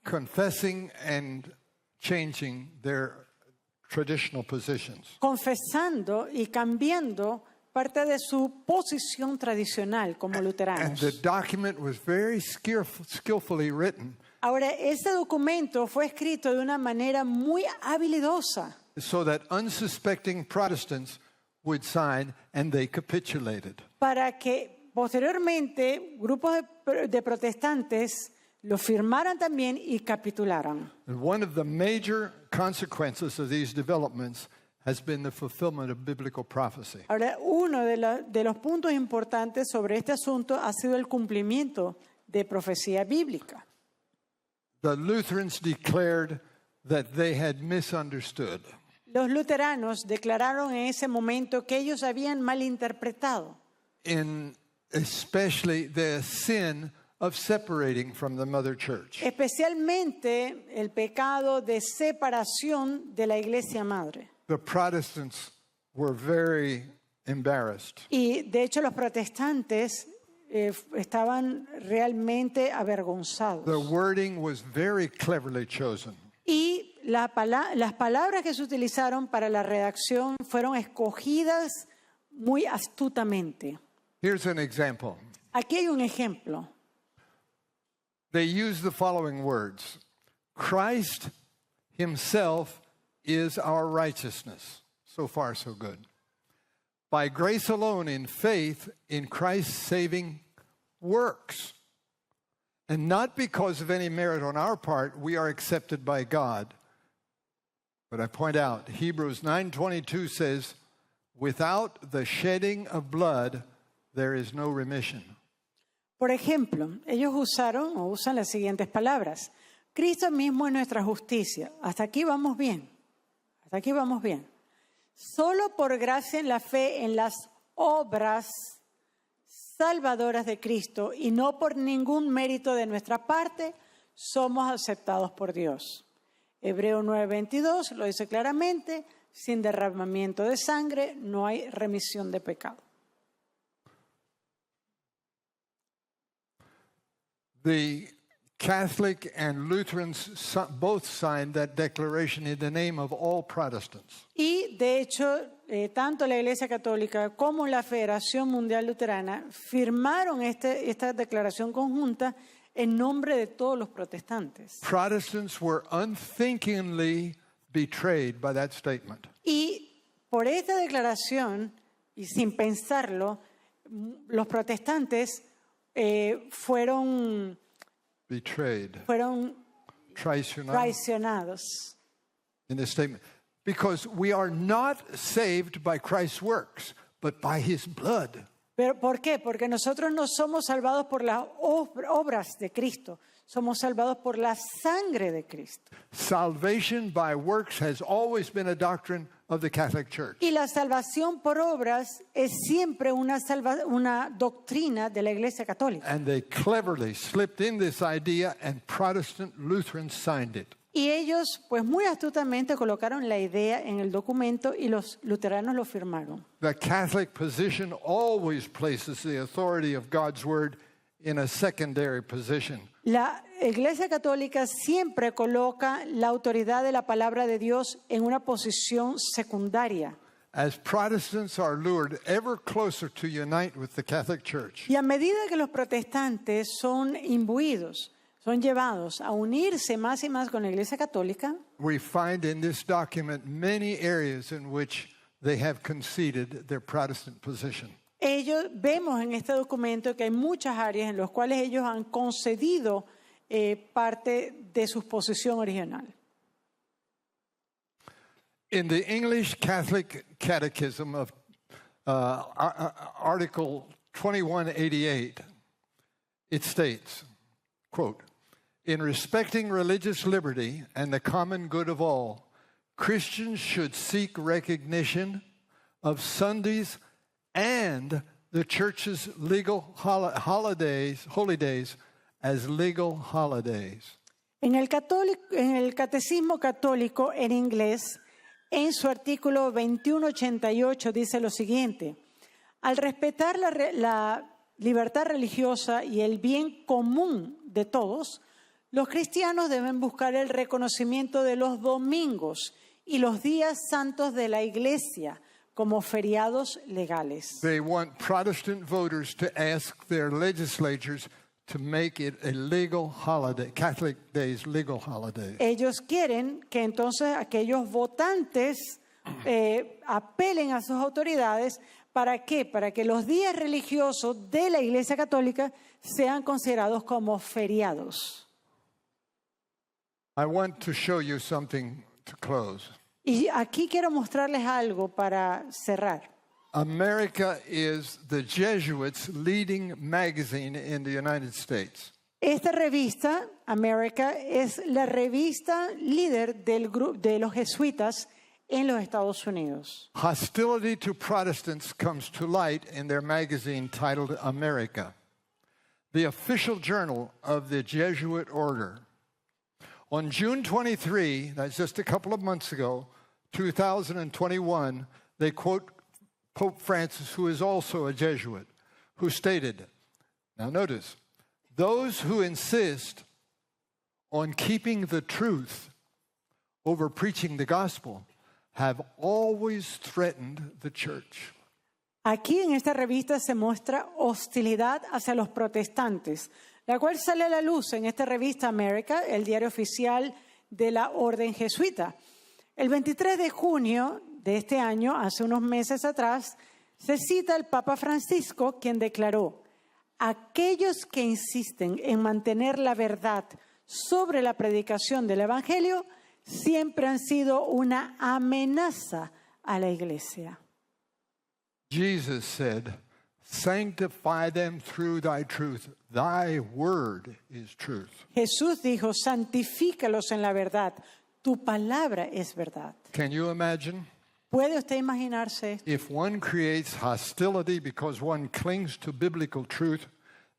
Confessing and changing their traditional positions. confesando y cambiando parte de su posición tradicional como And luteranos. the document was very skillfully written Ahora, ese documento fue escrito de una manera muy habilidosa so that unsuspecting Protestants would sign, and they capitulated. para que posteriormente grupos de protestantes lo firmaran también y capitularan. And one of the major consequences of these developments has been the fulfillment of biblical prophecy. Ahora, uno de los puntos importantes sobre este asunto ha sido el cumplimiento de profecía bíblica. The Lutherans declared that they had misunderstood. Los luteranos declararon en ese momento que ellos habían malinterpretado, In especially the sin of separating from the Mother Church. especialmente el pecado de separación de la Iglesia Madre. The Protestants were very embarrassed. Y de hecho los protestantes estaban realmente avergonzados. The wording was very cleverly chosen. Y las palabras que se utilizaron para la redacción fueron escogidas muy astutamente. Here's an example. Aquí hay un ejemplo. They use the following words: Christ himself is our righteousness. So far, so good. By grace alone, in faith in Christ's saving works. And not because of any merit on our part, we are accepted by God. But I point out, Hebrews 9:22 says, without the shedding of blood, there is no remission. Por ejemplo, ellos usan las siguientes palabras. Cristo mismo es nuestra justicia. Hasta aquí vamos bien. Hasta aquí vamos bien. Solo por gracia en la fe en las obras salvadoras de Cristo y no por ningún mérito de nuestra parte, somos aceptados por Dios. Hebreo 9:22 lo dice claramente, sin derramamiento de sangre no hay remisión de pecado. The Catholic and Lutherans both signed that declaration in the name of all Protestants. Y de hecho, tanto la Iglesia Católica como la Federación Mundial Luterana firmaron esta declaración conjunta en nombre de todos los protestantes. Protestants were unthinkingly betrayed by that statement. Y por esta declaración, y sin pensarlo, los protestantes fueron traicionados in this statement. Because we are not saved by Christ's works, but by his blood. ¿Pero por qué? Porque nosotros no somos salvados por las obras de Cristo, somos salvados por la sangre de Cristo. Salvation by works has always been a doctrine of the Catholic Church. Y la salvación por obras es siempre una doctrina de la Iglesia Católica. And they cleverly slipped in this idea, and Protestant Lutherans signed it. Y ellos, pues muy astutamente, colocaron la idea en el documento y los luteranos lo firmaron. The Catholic position always places the authority of God's word in a secondary position. La Iglesia Católica siempre coloca la autoridad de la palabra de Dios en una posición secundaria. As Protestants are lured ever closer to unite with the Catholic Church, Y a medida que los protestantes son imbuidos, son llevados a unirse más y más con la Iglesia Católica, we find in this document many areas in which they have conceded their Protestant position. vemos en este documento que hay muchas áreas en las cuales ellos han concedido parte de su posición original. In the English Catholic Catechism of Article 2188, it states, quote, "In respecting religious liberty and the common good of all, Christians should seek recognition of Sundays and the church's legal holy days as legal holidays." En el Catecismo Católico en inglés, en su artículo 2188 dice lo siguiente: al respetar la libertad religiosa y el bien común de todos, los cristianos deben buscar el reconocimiento de los domingos y los días santos de la Iglesia como feriados legales. They want Protestant voters to ask their legislatures to make it a legal holiday, Catholic days legal holiday. Ellos quieren que entonces aquellos votantes apelen a sus autoridades. ¿Para qué? Para que los días religiosos de la Iglesia Católica sean considerados como feriados. I want to show you something to close. Y aquí quiero mostrarles algo para cerrar. America is the Jesuits' leading magazine in the United States. Esta revista, America, es la revista líder de los jesuitas en los Estados Unidos. Hostility to Protestants comes to light in their magazine titled America, the official journal of the Jesuit order. On June 23, that's just a couple of months ago, 2021, they quote Pope Francis, who is also a Jesuit, who stated, now notice, "Those who insist on keeping the truth over preaching the gospel have always threatened the church." Aquí en esta revista se muestra hostilidad hacia los protestantes, la cual sale a la luz en esta revista America, el diario oficial de la Orden Jesuita. El 23 de junio de este año, hace unos meses atrás, se cita al Papa Francisco, quien declaró: aquellos que insisten en mantener la verdad sobre la predicación del Evangelio siempre han sido una amenaza a la Iglesia. Jesus said, "Sanctify them through thy truth. Thy word is truth." Jesús dijo: santifícalos en la verdad, tu palabra es verdad. Can you imagine? ¿Puede usted imaginarse esto? If one creates hostility because one clings to biblical truth,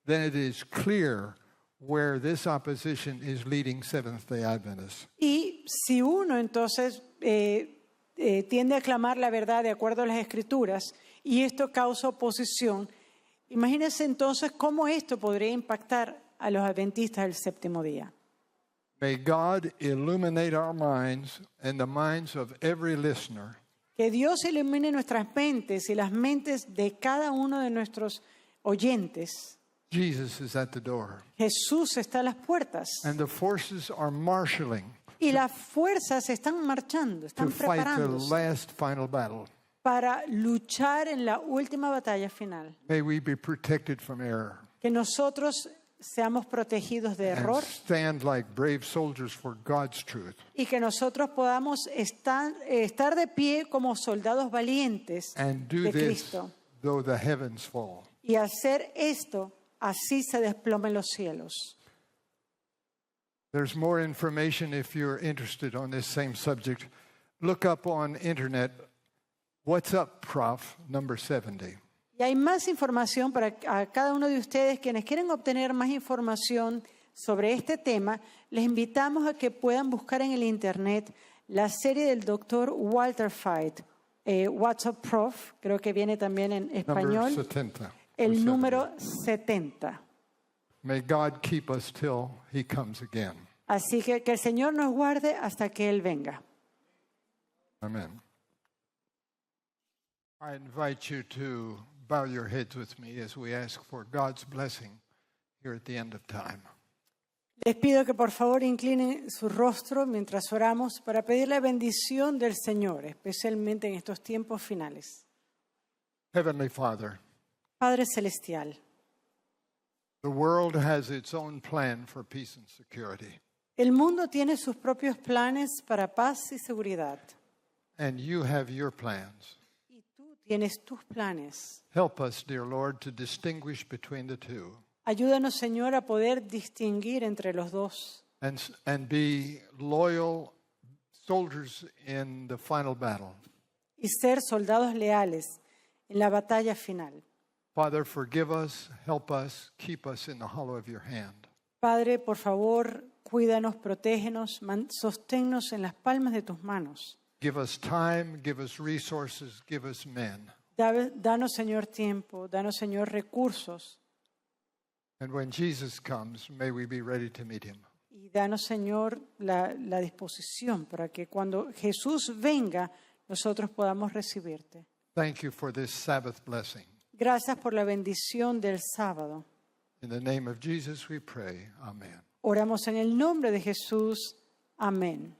then it is clear where this opposition is leading Seventh-day Adventists. Y si uno entonces tiende a clamar la verdad de acuerdo a las Escrituras y esto causa oposición, imagínense entonces cómo esto podría impactar a los adventistas del séptimo día. May God illuminate our minds and the minds of every listener Que Dios ilumine nuestras mentes y las mentes de cada uno de nuestros oyentes. Jesus is at the door. Jesús está a las puertas And the forces are marshaling y las fuerzas están marchando, to están fight the preparándose last final battle. para luchar en la última batalla final. May we be protected from error Que nosotros seamos protegidos de and error stand like brave soldiers for God's truth. y que nosotros podamos estar de pie como soldados valientes And do de this Cristo. though the heavens fall. Y hacer esto, así se desplomen los cielos. There's more information if you're interested on this same subject. Look up on internet, What's Up, Prof, number 70. Y hay más información para a cada uno de ustedes. Quienes quieren obtener más información sobre este tema, les invitamos a que puedan buscar en el internet la serie del doctor Walter Fight, What's Up, Prof, creo que viene también en Number español, 70. el número 70. May God keep us till he comes again. Así que el Señor nos guarde hasta que Él venga. Amen. I invite you to bow your heads with me as we ask for God's blessing here at the end of time. Les pido que por favor inclinen su rostro mientras oramos para pedir la bendición del Señor, especialmente en estos tiempos finales. Heavenly Father, Padre Celestial, the world has its own plan for peace and security, el mundo tiene sus propios planes para paz y seguridad. and you have your plans. Y tú tienes tus planes. Help us, dear Lord, to distinguish between the two Ayúdanos, Señor, a poder distinguir entre los dos and be loyal soldiers in the final battle. y ser soldados leales en la batalla final. Father, forgive us, help us, keep us in the hollow of your hand. Padre, por favor, cuídanos, protégenos, sosténnos en las palmas de tus manos. Give us time, give us resources, give us men. Danos, Señor, tiempo, danos, Señor, recursos. And when Jesus comes, may we be ready to meet him. Y danos, Señor, la disposición para que cuando Jesús venga, nosotros podamos recibirte. Thank you for this Sabbath blessing. Gracias por la bendición del sábado. In the name of Jesus we pray. Amen. Oramos en el nombre de Jesús. Amén.